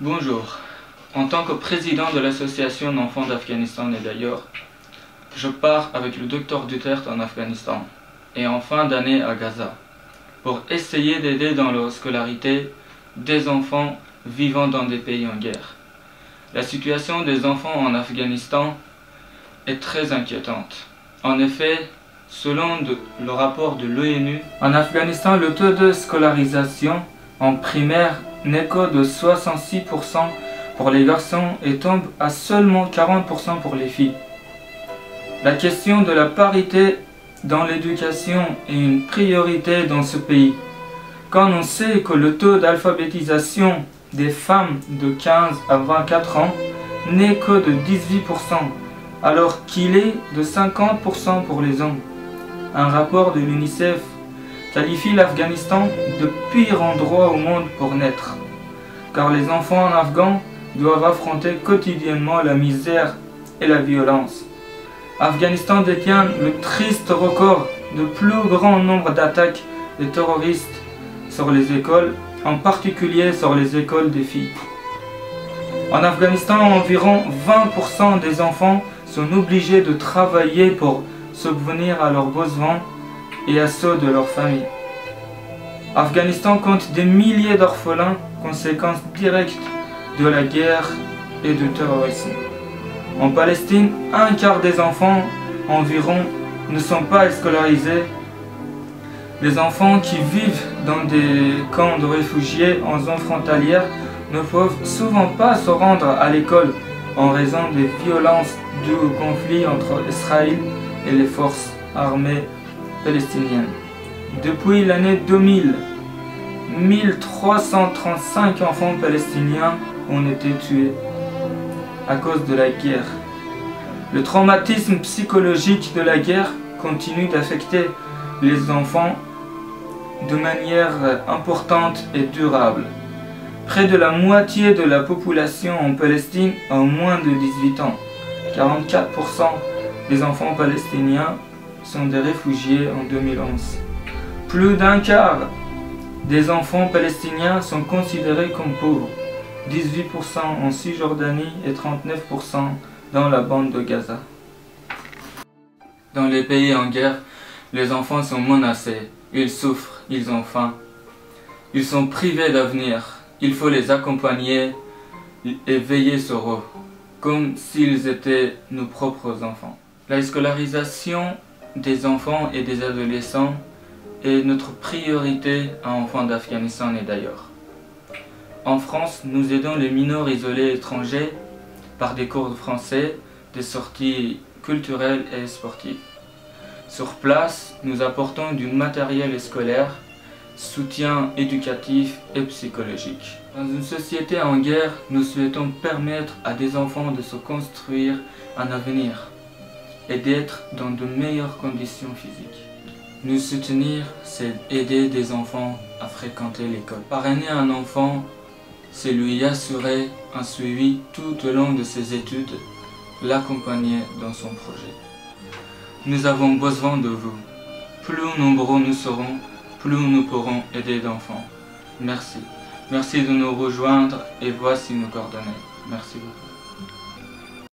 Bonjour. En tant que président de l'association d'enfants d'Afghanistan et d'ailleurs, je pars avec le Dr Duterte en Afghanistan et en fin d'année à Gaza pour essayer d'aider dans leur scolarité des enfants vivant dans des pays en guerre. La situation des enfants en Afghanistan est très inquiétante. En effet, selon le rapport de l'ONU, en Afghanistan, le taux de scolarisation en primaire n'est que de 66% pour les garçons et tombe à seulement 40% pour les filles. La question de la parité dans l'éducation est une priorité dans ce pays, quand on sait que le taux d'alphabétisation des femmes de 15 à 24 ans n'est que de 18%, alors qu'il est de 50% pour les hommes. Un rapport de l'UNICEF qualifie l'Afghanistan de pire endroit au monde pour naître, car les enfants en Afghan doivent affronter quotidiennement la misère et la violence. Afghanistan détient le triste record de plus grand nombre d'attaques des terroristes sur les écoles, en particulier sur les écoles des filles. En Afghanistan, environ 20% des enfants sont obligés de travailler pour subvenir à leurs besoins et à ceux de leur famille. Afghanistan compte des milliers d'orphelins, conséquence directe de la guerre et du terrorisme. En Palestine, un quart des enfants environ ne sont pas scolarisés. Les enfants qui vivent dans des camps de réfugiés en zone frontalière ne peuvent souvent pas se rendre à l'école en raison des violences dues au conflit entre Israël et les forces armées palestiniennes. Depuis l'année 2000, 1335 enfants palestiniens ont été tués à cause de la guerre. Le traumatisme psychologique de la guerre continue d'affecter les enfants de manière importante et durable. Près de la moitié de la population en Palestine a moins de 18 ans. 44% des enfants palestiniens sont des réfugiés en 2011. Plus d'un quart des enfants palestiniens sont considérés comme pauvres. 18% en Cisjordanie et 39% dans la bande de Gaza. Dans les pays en guerre, les enfants sont menacés, ils souffrent, ils ont faim. Ils sont privés d'avenir, il faut les accompagner et veiller sur eux, comme s'ils étaient nos propres enfants. La scolarisation des enfants et des adolescents est notre priorité à enfants d'Afghanistan et d'ailleurs. En France, nous aidons les mineurs isolés étrangers par des cours de français, des sorties culturelles et sportives. Sur place, nous apportons du matériel scolaire, soutien éducatif et psychologique. Dans une société en guerre, nous souhaitons permettre à des enfants de se construire un avenir et d'être dans de meilleures conditions physiques. Nous soutenir, c'est aider des enfants à fréquenter l'école. Parrainer un enfant, c'est lui assurer un suivi tout au long de ses études, l'accompagner dans son projet. Nous avons besoin de vous. Plus nombreux nous serons, plus nous pourrons aider d'enfants. Merci. Merci de nous rejoindre et voici nos coordonnées. Merci beaucoup.